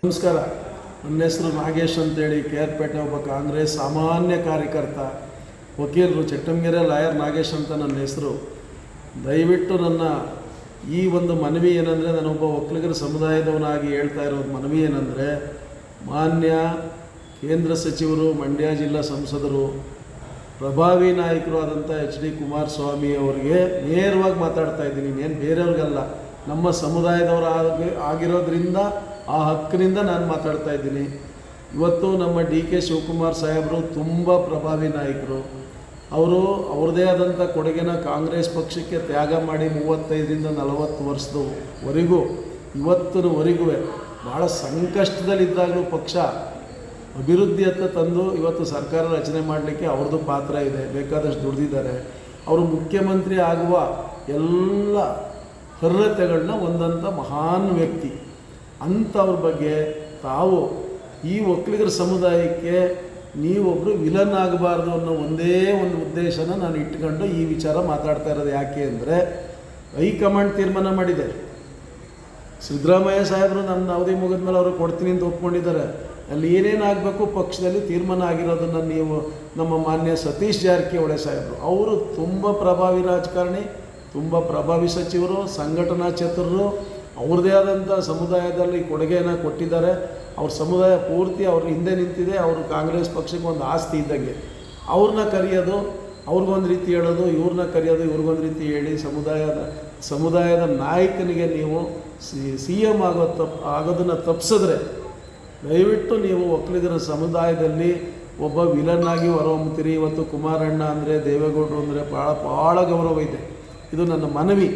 ನಮಸ್ಕಾರ. ನನ್ನ ಹೆಸರು ನಾಗೇಶ್ ಅಂತೇಳಿ KR ಪೇಟೆ ಒಬ್ಬ ಕಾಂಗ್ರೆಸ್ ಸಾಮಾನ್ಯ ಕಾರ್ಯಕರ್ತ, ವಕೀಲರು, ಚಟ್ಟಂಗೆರೆ ಲಾಯರ್ ನಾಗೇಶ್ ಅಂತ ನನ್ನ ಹೆಸರು. ದಯವಿಟ್ಟು ನನ್ನ ಈ ಒಂದು ಮನವಿ ಏನಂದರೆ, ನಾನೊಬ್ಬ ಒಕ್ಕಲಿಗರ ಸಮುದಾಯದವನಾಗಿ ಹೇಳ್ತಾ ಇರೋದು ಮನವಿ ಏನಂದರೆ, ಮಾನ್ಯ ಕೇಂದ್ರ ಸಚಿವರು, ಮಂಡ್ಯ ಜಿಲ್ಲಾ ಸಂಸದರು, ಪ್ರಭಾವಿ ನಾಯಕರು ಆದಂಥ HD ಕುಮಾರಸ್ವಾಮಿ ಅವರಿಗೆ ನೇರವಾಗಿ ಮಾತಾಡ್ತಾ ಇದ್ದೀನಿ. ಇನ್ನೇನು ಬೇರೆಯವ್ರಿಗಲ್ಲ, ನಮ್ಮ ಸಮುದಾಯದವರು ಆಗಿರೋದ್ರಿಂದ ಆ ಹಕ್ಕಿನಿಂದ ನಾನು ಮಾತಾಡ್ತಾ ಇದ್ದೀನಿ. ಇವತ್ತು ನಮ್ಮ DK ಶಿವಕುಮಾರ್ ಸಾಹೇಬರು ತುಂಬ ಪ್ರಭಾವಿ ನಾಯಕರು. ಅವರು ಅವ್ರದ್ದೇ ಆದಂಥ ಕೊಡುಗೆನ ಕಾಂಗ್ರೆಸ್ ಪಕ್ಷಕ್ಕೆ ತ್ಯಾಗ ಮಾಡಿ 35ರಿಂದ 40 ವರ್ಷದವರೆಗೂ ಇವತ್ತಿನವರೆಗೂ ಭಾಳ ಸಂಕಷ್ಟದಲ್ಲಿದ್ದಾಗಲೂ ಪಕ್ಷ ಅಭಿವೃದ್ಧಿಯತ್ತ ತಂದು ಇವತ್ತು ಸರ್ಕಾರ ರಚನೆ ಮಾಡಲಿಕ್ಕೆ ಅವ್ರದ್ದು ಪಾತ್ರ ಇದೆ. ಬೇಕಾದಷ್ಟು ದುಡಿದಿದ್ದಾರೆ. ಅವರು ಮುಖ್ಯಮಂತ್ರಿ ಆಗುವ ಎಲ್ಲ ಅರ್ಹತೆಗಳನ್ನ ಹೊಂದಂಥ ಮಹಾನ್ ವ್ಯಕ್ತಿ. ಅಂಥವ್ರ ಬಗ್ಗೆ ತಾವು ಈ ಒಕ್ಕಲಿಗರ ಸಮುದಾಯಕ್ಕೆ ನೀವೊಬ್ಬರು ವಿಲನ್ ಆಗಬಾರ್ದು ಅನ್ನೋ ಒಂದೇ ಒಂದು ಉದ್ದೇಶನ ನಾನು ಇಟ್ಕೊಂಡು ಈ ವಿಚಾರ ಮಾತಾಡ್ತಾ ಇರೋದು. ಯಾಕೆ ಅಂದರೆ, ಹೈಕಮಾಂಡ್ ತೀರ್ಮಾನ ಮಾಡಿದೆ. ಸಿದ್ದರಾಮಯ್ಯ ಸಾಹೇಬರು ನನ್ನ ಅವಧಿ ಮುಗಿದ ಮೇಲೆ ಅವರು ಕೊಡ್ತೀನಿ ಅಂತ ಒಪ್ಕೊಂಡಿದ್ದಾರೆ. ಅಲ್ಲಿ ಏನೇನಾಗಬೇಕು ಪಕ್ಷದಲ್ಲಿ ತೀರ್ಮಾನ ಆಗಿರೋದನ್ನು ನೀವು ನಮ್ಮ ಮಾನ್ಯ ಸತೀಶ್ ಜಾರಕಿಹೊಳಿ ಸಾಹೇಬರು, ಅವರು ತುಂಬ ಪ್ರಭಾವಿ ರಾಜಕಾರಣಿ, ತುಂಬ ಪ್ರಭಾವಿ ಸಚಿವರು, ಸಂಘಟನಾ ಚತುರರು, ಅವ್ರದ್ದೇ ಆದಂಥ ಸಮುದಾಯದಲ್ಲಿ ಕೊಡುಗೆಯನ್ನು ಕೊಟ್ಟಿದ್ದಾರೆ. ಅವ್ರ ಸಮುದಾಯ ಪೂರ್ತಿ ಅವ್ರ ಹಿಂದೆ ನಿಂತಿದೆ. ಅವರು ಕಾಂಗ್ರೆಸ್ ಪಕ್ಷಕ್ಕೆ ಒಂದು ಆಸ್ತಿ ಇದ್ದಂಗೆ. ಅವ್ರನ್ನ ಕರೆಯೋದು, ಅವ್ರಿಗೊಂದು ರೀತಿ ಹೇಳೋದು, ಇವ್ರನ್ನ ಕರೆಯೋದು, ಇವ್ರಿಗೊಂದು ರೀತಿ ಹೇಳಿ ಸಮುದಾಯದ ನಾಯಕನಿಗೆ ನೀವು CM ಆಗೋದನ್ನು ತಪ್ಪಿಸಿದ್ರೆ, ದಯವಿಟ್ಟು ನೀವು ಒಕ್ಕಲಿಗರ ಸಮುದಾಯದಲ್ಲಿ ಒಬ್ಬ ವಿಲನ್ ಆಗಿ ಹೊರಹೊಮ್ಮುತ್ತೀರಿ. ಇವತ್ತು ಕುಮಾರಣ್ಣ ಅಂದರೆ, ದೇವೇಗೌಡರು ಅಂದರೆ ಭಾಳ ಗೌರವ ಇದೆ. ಇದು ನನ್ನ ಮನವಿ.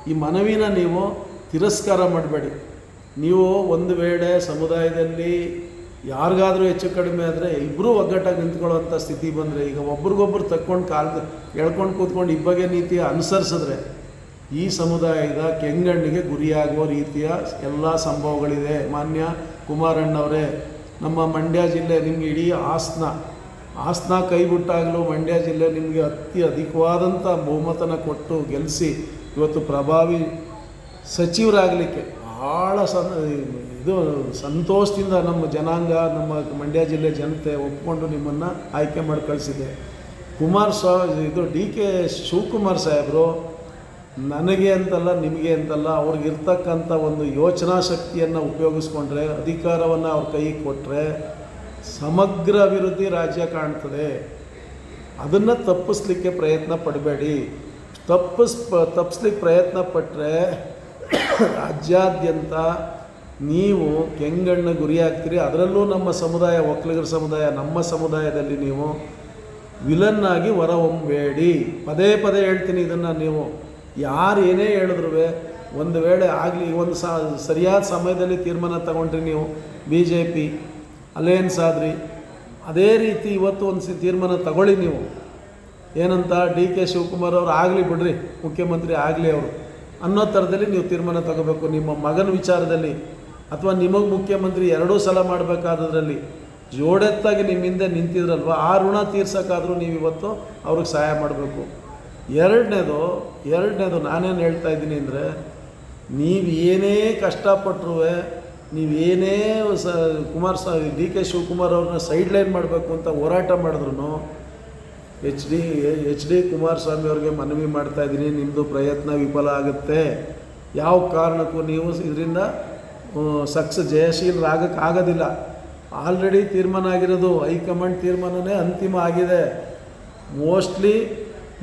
ಈ ಮನವಿನ ನೀವು ತಿರಸ್ಕಾರ ಮಾಡಬೇಡಿ. ನೀವು ಒಂದು ವೇಳೆ ಸಮುದಾಯದಲ್ಲಿ ಯಾರಿಗಾದರೂ ಹೆಚ್ಚು ಕಡಿಮೆ ಆದರೆ ಇಬ್ಬರೂ ಒಗ್ಗಟ್ಟಾಗಿ ನಿಂತ್ಕೊಳ್ಳೋವಂಥ ಸ್ಥಿತಿ ಬಂದರೆ, ಈಗ ಒಬ್ರಿಗೊಬ್ರು ತಕ್ಕೊಂಡು ಎಳ್ಕೊಂಡು ಕೂತ್ಕೊಂಡು ಇಬ್ಬಗೆ ನೀತಿ ಅನುಸರಿಸಿದ್ರೆ ಈ ಸಮುದಾಯದ ಕೆಂಗಣ್ಣಿಗೆ ಗುರಿಯಾಗುವ ರೀತಿಯ ಎಲ್ಲ ಸಂಭವಗಳಿದೆ. ಮಾನ್ಯ ಕುಮಾರಣ್ಣವರೇ, ನಮ್ಮ ಮಂಡ್ಯ ಜಿಲ್ಲೆ ನಿಮಗೆ ಇಡೀ ಹಾಸನ ಕೈಬಿಟ್ಟಾಗಲೂ ಮಂಡ್ಯ ಜಿಲ್ಲೆ ನಿಮಗೆ ಅಧಿಕವಾದಂಥ ಬಹುಮತನ ಕೊಟ್ಟು ಗೆಲ್ಲಿಸಿ ಇವತ್ತು ಪ್ರಭಾವಿ ಸಚಿವರಾಗಲಿಕ್ಕೆ ಭಾಳ ಇದು ಸಂತೋಷದಿಂದ ನಮ್ಮ ಜನಾಂಗ, ನಮ್ಮ ಮಂಡ್ಯ ಜಿಲ್ಲೆ ಜನತೆ ಒಪ್ಕೊಂಡು ನಿಮ್ಮನ್ನು ಆಯ್ಕೆ ಮಾಡಿ ಕಳಿಸಿದೆ. DK ಶಿವಕುಮಾರ್ ಸಾಹೇಬರು ನನಗೆ ಅಂತಲ್ಲ, ನಿಮಗೆ ಅಂತಲ್ಲ, ಅವ್ರಿಗಿರ್ತಕ್ಕಂಥ ಒಂದು ಯೋಚನಾ ಶಕ್ತಿಯನ್ನು ಉಪಯೋಗಿಸ್ಕೊಂಡ್ರೆ, ಅಧಿಕಾರವನ್ನು ಅವ್ರ ಕೈಗೆ ಕೊಟ್ಟರೆ ಸಮಗ್ರ ಅಭಿವೃದ್ಧಿ ರಾಜ್ಯ ಕಾಣ್ತದೆ. ಅದನ್ನು ತಪ್ಪಿಸ್ಲಿಕ್ಕೆ ಪ್ರಯತ್ನ ಪಡಬೇಡಿ. ತಪ್ಪಿಸ್ಲಿಕ್ಕೆ ಪ್ರಯತ್ನ ಪಟ್ಟರೆ ರಾಜ್ಯಾದ್ಯಂತ ನೀವು ಕೆಂಗಣ್ಣ ಗುರಿಯಾಗ್ತೀರಿ. ಅದರಲ್ಲೂ ನಮ್ಮ ಸಮುದಾಯ, ಒಕ್ಕಲಿಗರ ಸಮುದಾಯ, ನಮ್ಮ ಸಮುದಾಯದಲ್ಲಿ ನೀವು ವಿಲನ್ ಆಗಿ ಹೊರಹೊಮ್ಮಬೇಡಿ. ಪದೇ ಪದೇ ಹೇಳ್ತೀನಿ ಇದನ್ನು. ನೀವು ಯಾರು ಏನೇ ಹೇಳಿದ್ರು ಒಂದು ವೇಳೆ ಆಗಲಿ, ಒಂದು ಸರಿಯಾದ ಸಮಯದಲ್ಲಿ ತೀರ್ಮಾನ ತಗೊಂಡ್ರಿ, ನೀವು BJP ಅಲಯನ್ಸ್ ಆದ್ರಿ, ಅದೇ ರೀತಿ ಇವತ್ತು ಒಂದು ತೀರ್ಮಾನ ತಗೊಳ್ಳಿ. ನೀವು ಏನಂತ, DK ಶಿವಕುಮಾರ್ ಅವರು ಆಗಲಿ ಬಿಡ್ರಿ, ಮುಖ್ಯಮಂತ್ರಿ ಆಗಲಿ ಅವರು ಅನ್ನೋ ಥರದಲ್ಲಿ ನೀವು ತೀರ್ಮಾನ ತಗೋಬೇಕು. ನಿಮ್ಮ ಮಗನ ವಿಚಾರದಲ್ಲಿ ಅಥವಾ ನಿಮಗೆ ಮುಖ್ಯಮಂತ್ರಿ 2 ಸಲ ಮಾಡಬೇಕಾದ್ರಲ್ಲಿ ಜೋಡೆತ್ತಾಗಿ ನಿಮ್ಮ ಹಿಂದೆ ನಿಂತಿದ್ರಲ್ವ, ಆ ಋಣ ತೀರ್ಸೋಕ್ಕಾದರೂ ನೀವು ಇವತ್ತು ಅವ್ರಿಗೆ ಸಹಾಯ ಮಾಡಬೇಕು. ಎರಡನೇದು ನಾನೇನು ಹೇಳ್ತಾ ಇದ್ದೀನಿ ಅಂದರೆ, ನೀವು ಏನೇ ಕಷ್ಟಪಟ್ಟರು, ನೀವೇನೇ DK ಶಿವಕುಮಾರ್ ಅವ್ರನ್ನ ಸೈಡ್ಲೈನ್ ಮಾಡಬೇಕು ಅಂತ ಹೋರಾಟ ಮಾಡಿದ್ರು HD ಕುಮಾರಸ್ವಾಮಿ ಅವ್ರಿಗೆ ಮನವಿ ಮಾಡ್ತಾಯಿದ್ದೀನಿ, ನಿಮ್ಮದು ಪ್ರಯತ್ನ ವಿಫಲ ಆಗುತ್ತೆ. ಯಾವ ಕಾರಣಕ್ಕೂ ನೀವು ಇದರಿಂದ ಜಯಶೀಲರಾಗೋಕ್ಕಾಗೋದಿಲ್ಲ. ಆಲ್ರೆಡಿ ತೀರ್ಮಾನ ಆಗಿರೋದು, ಹೈಕಮಾಂಡ್ ತೀರ್ಮಾನವೇ ಅಂತಿಮ ಆಗಿದೆ. ಮೋಸ್ಟ್ಲಿ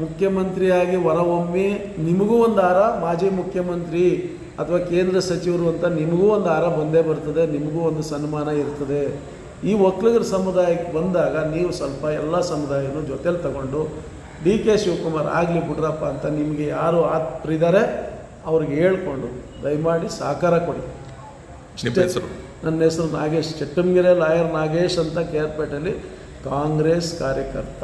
ಮುಖ್ಯಮಂತ್ರಿಯಾಗಿ ಹೊರಹೊಮ್ಮಿ ನಿಮಗೂ ಒಂದು ಹಾರ, ಮಾಜಿ ಮುಖ್ಯಮಂತ್ರಿ ಅಥವಾ ಕೇಂದ್ರ ಸಚಿವರು ಅಂತ ನಿಮಗೂ ಒಂದು ಹಾರ ಬಂದೇ ಬರ್ತದೆ, ನಿಮಗೂ ಒಂದು ಸನ್ಮಾನ ಇರ್ತದೆ. ಈ ಒಕ್ಕಲಿಗರ ಸಮುದಾಯಕ್ಕೆ ಬಂದಾಗ ನೀವು ಸ್ವಲ್ಪ ಎಲ್ಲ ಸಮುದಾಯನೂ ಜೊತೆಲಿ ತಗೊಂಡು DK ಶಿವಕುಮಾರ್ ಆಗಲಿ ಬಿಡ್ರಪ್ಪ ಅಂತ ನಿಮಗೆ ಯಾರು ಆತ್ಮರಿದ್ದಾರೆ ಅವ್ರಿಗೆ ಹೇಳ್ಕೊಂಡು ದಯಮಾಡಿ ಸಹಕಾರ ಕೊಡಿ. ನನ್ನ ಹೆಸರು ನಾಗೇಶ್, ಚಟ್ಟಂಗೆರೆ ಲಾಯರ್ ನಾಗೇಶ್ ಅಂತ KR ಪೇಟೆಯಲ್ಲಿ ಕಾಂಗ್ರೆಸ್ ಕಾರ್ಯಕರ್ತ.